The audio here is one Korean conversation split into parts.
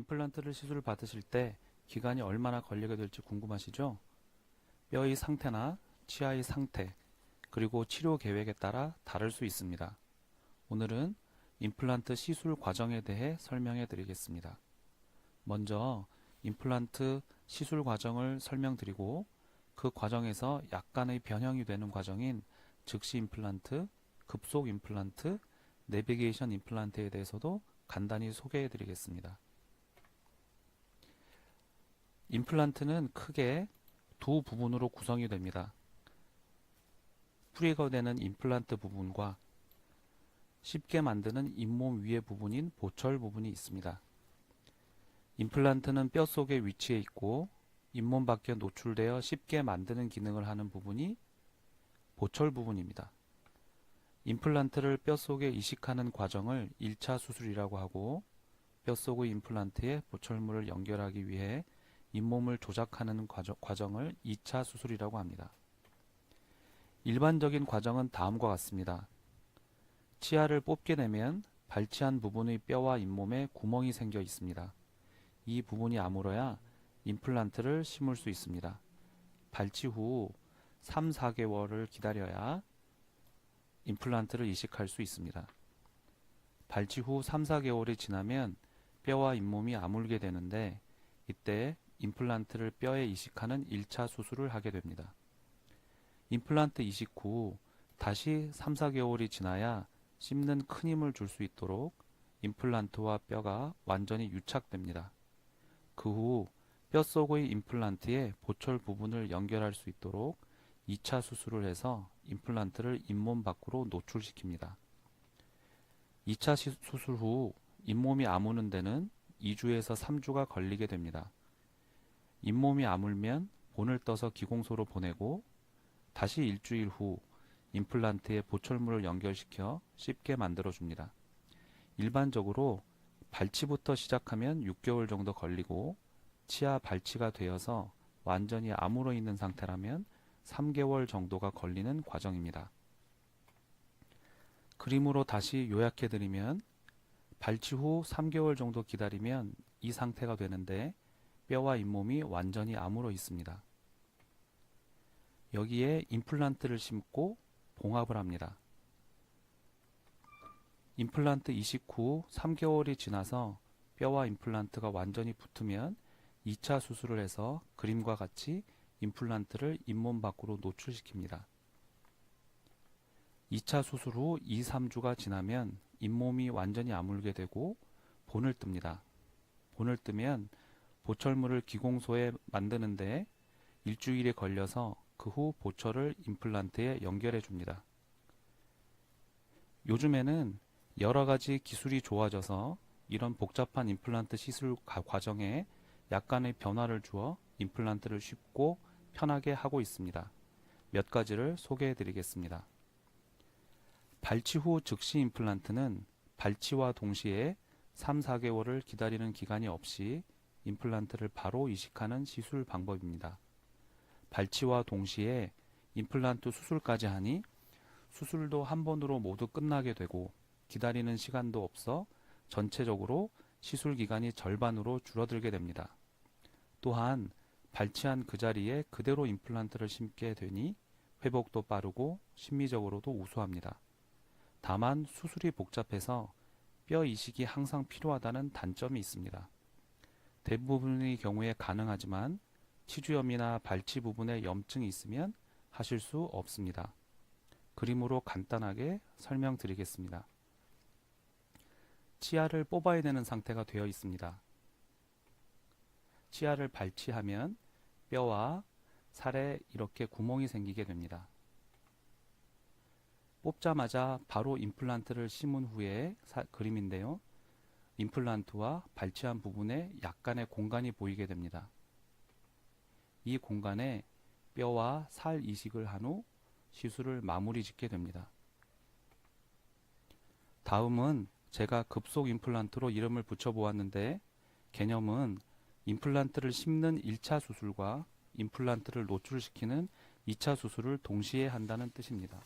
임플란트를 시술 받으실 때 기간이 얼마나 걸리게 될지 궁금하시죠? 뼈의 상태나 치아의 상태, 그리고 치료 계획에 따라 다를 수 있습니다. 오늘은 임플란트 시술 과정에 대해 설명해 드리겠습니다. 먼저 임플란트 시술 과정을 설명드리고 그 과정에서 약간의 변형이 되는 과정인 즉시 임플란트, 급속 임플란트, 내비게이션 임플란트에 대해서도 간단히 소개해 드리겠습니다. 임플란트는 크게 두 부분으로 구성이 됩니다. 풀이가 되는 임플란트 부분과 쉽게 만드는 잇몸 위의 부분인 보철 부분이 있습니다. 임플란트는 뼈 속에 위치해 있고 잇몸 밖에 노출되어 쉽게 만드는 기능을 하는 부분이 보철 부분입니다. 임플란트를 뼈 속에 이식하는 과정을 1차 수술이라고 하고 뼈 속의 임플란트에 보철물을 연결하기 위해 잇몸을 조작하는 과정을 2차 수술이라고 합니다. 일반적인 과정은 다음과 같습니다. 치아를 뽑게 되면 발치한 부분의 뼈와 잇몸에 구멍이 생겨 있습니다. 이 부분이 아물어야 임플란트를 심을 수 있습니다. 발치 후 3, 4개월을 기다려야 임플란트를 이식할 수 있습니다. 발치 후 3, 4개월이 지나면 뼈와 잇몸이 아물게 되는데 이때 임플란트를 뼈에 이식하는 1차 수술을 하게 됩니다. 임플란트 이식 후 다시 3, 4개월이 지나야 씹는 큰 힘을 줄 수 있도록 임플란트와 뼈가 완전히 유착됩니다. 그 후 뼈 속의 임플란트에 보철 부분을 연결할 수 있도록 2차 수술을 해서 임플란트를 잇몸 밖으로 노출시킵니다. 2차 수술 후 잇몸이 아무는 데는 2주에서 3주가 걸리게 됩니다. 잇몸이 아물면 본을 떠서 기공소로 보내고 다시 일주일 후 임플란트에 보철물을 연결시켜 쉽게 만들어줍니다. 일반적으로 발치부터 시작하면 6개월 정도 걸리고 치아 발치가 되어서 완전히 아물어 있는 상태라면 3개월 정도가 걸리는 과정입니다. 그림으로 다시 요약해 드리면 발치 후 3개월 정도 기다리면 이 상태가 되는데 뼈와 잇몸이 완전히 아물어 있습니다. 여기에 임플란트를 심고 봉합을 합니다. 임플란트 이식 후 3개월이 지나서 뼈와 임플란트가 완전히 붙으면 2차 수술을 해서 그림과 같이 임플란트를 잇몸 밖으로 노출시킵니다. 2차 수술 후 2, 3주가 지나면 잇몸이 완전히 아물게 되고 본을 뜹니다. 본을 뜨면 보철물을 기공소에 만드는데 일주일이 걸려서 그 후 보철을 임플란트에 연결해 줍니다. 요즘에는 여러 가지 기술이 좋아져서 이런 복잡한 임플란트 시술 과정에 약간의 변화를 주어 임플란트를 쉽고 편하게 하고 있습니다. 몇 가지를 소개해 드리겠습니다. 발치 후 즉시 임플란트는 발치와 동시에 3, 4개월을 기다리는 기간이 없이 임플란트를 바로 이식하는 시술 방법입니다. 발치와 동시에 임플란트 수술까지 하니 수술도 한 번으로 모두 끝나게 되고 기다리는 시간도 없어 전체적으로 시술 기간이 절반으로 줄어들게 됩니다. 또한 발치한 그 자리에 그대로 임플란트를 심게 되니 회복도 빠르고 심리적으로도 우수합니다. 다만 수술이 복잡해서 뼈 이식이 항상 필요하다는 단점이 있습니다. 대부분의 경우에 가능하지만 치주염이나 발치 부분에 염증이 있으면 하실 수 없습니다. 그림으로 간단하게 설명드리겠습니다. 치아를 뽑아야 되는 상태가 되어 있습니다. 치아를 발치하면 뼈와 살에 이렇게 구멍이 생기게 됩니다. 뽑자마자 바로 임플란트를 심은 후에 그림인데요. 임플란트와 발치한 부분에 약간의 공간이 보이게 됩니다. 이 공간에 뼈와 살 이식을 한 후 시술을 마무리 짓게 됩니다. 다음은 제가 급속 임플란트로 이름을 붙여보았는데 개념은 임플란트를 심는 1차 수술과 임플란트를 노출시키는 2차 수술을 동시에 한다는 뜻입니다.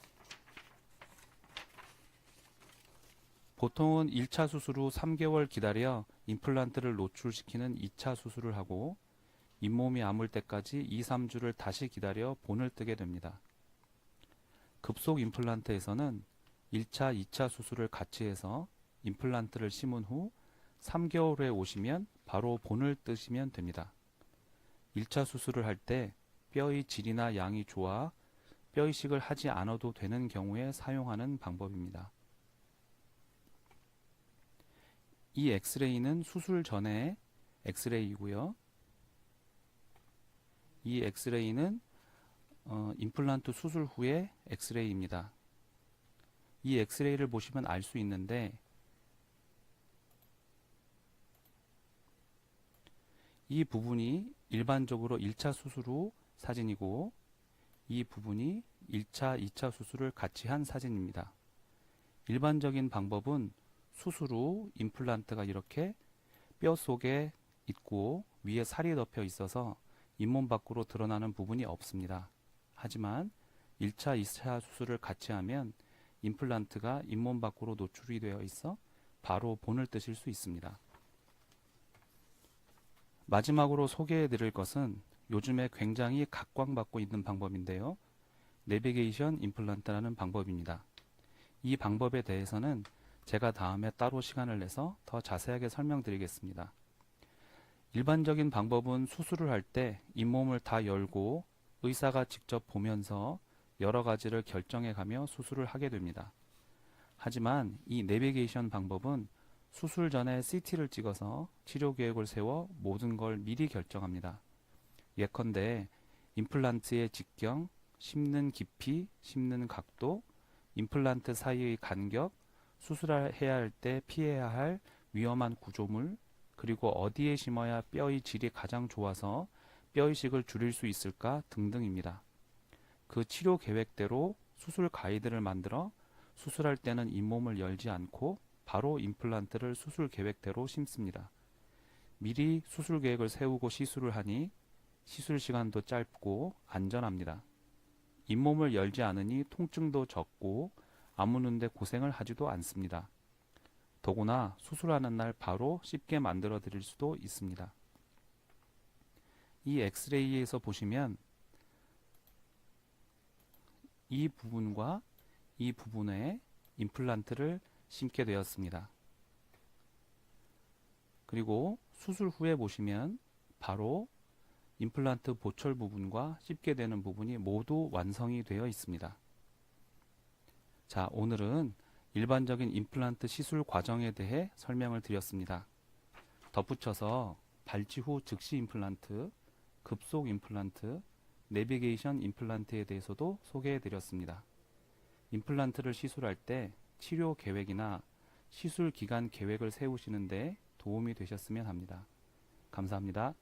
보통은 1차 수술 후 3개월 기다려 임플란트를 노출시키는 2차 수술을 하고 잇몸이 아물 때까지 2, 3주를 다시 기다려 본을 뜨게 됩니다. 급속 임플란트에서는 1차, 2차 수술을 같이 해서 임플란트를 심은 후 3개월 후에 오시면 바로 본을 뜨시면 됩니다. 1차 수술을 할 때 뼈의 질이나 양이 좋아 뼈 이식을 하지 않아도 되는 경우에 사용하는 방법입니다. 이 엑스레이는 수술 전에 엑스레이이고요. 이 엑스레이는 임플란트 수술 후의 엑스레이입니다. 이 엑스레이를 보시면 알 수 있는데 이 부분이 일반적으로 1차 수술 후 사진이고 이 부분이 1차, 2차 수술을 같이 한 사진입니다. 일반적인 방법은 수술 후 임플란트가 이렇게 뼈 속에 있고 위에 살이 덮여 있어서 잇몸 밖으로 드러나는 부분이 없습니다. 하지만 1차, 2차 수술을 같이 하면 임플란트가 잇몸 밖으로 노출이 되어 있어 바로 본을 뜨실 수 있습니다. 마지막으로 소개해 드릴 것은 요즘에 굉장히 각광받고 있는 방법인데요. 내비게이션 임플란트라는 방법입니다. 이 방법에 대해서는 제가 다음에 따로 시간을 내서 더 자세하게 설명드리겠습니다. 일반적인 방법은 수술을 할 때 잇몸을 다 열고 의사가 직접 보면서 여러 가지를 결정해 가며 수술을 하게 됩니다. 하지만 이 내비게이션 방법은 수술 전에 CT를 찍어서 치료 계획을 세워 모든 걸 미리 결정합니다. 예컨대 임플란트의 직경, 심는 깊이, 심는 각도, 임플란트 사이의 간격, 수술해야 할 때 피해야 할 위험한 구조물, 그리고 어디에 심어야 뼈의 질이 가장 좋아서 뼈 이식을 줄일 수 있을까 등등입니다. 그 치료 계획대로 수술 가이드를 만들어 수술할 때는 잇몸을 열지 않고 바로 임플란트를 수술 계획대로 심습니다. 미리 수술 계획을 세우고 시술을 하니 시술 시간도 짧고 안전합니다. 잇몸을 열지 않으니 통증도 적고 아무는데 고생을 하지도 않습니다. 더구나 수술하는 날 바로 쉽게 만들어 드릴 수도 있습니다. 이 엑스레이에서 보시면 이 부분과 이 부분에 임플란트를 심게 되었습니다. 그리고 수술 후에 보시면 바로 임플란트 보철 부분과 씹게 되는 부분이 모두 완성이 되어 있습니다. 자, 오늘은 일반적인 임플란트 시술 과정에 대해 설명을 드렸습니다. 덧붙여서 발치 후 즉시 임플란트, 급속 임플란트, 내비게이션 임플란트에 대해서도 소개해 드렸습니다. 임플란트를 시술할 때 치료 계획이나 시술 기간 계획을 세우시는데 도움이 되셨으면 합니다. 감사합니다.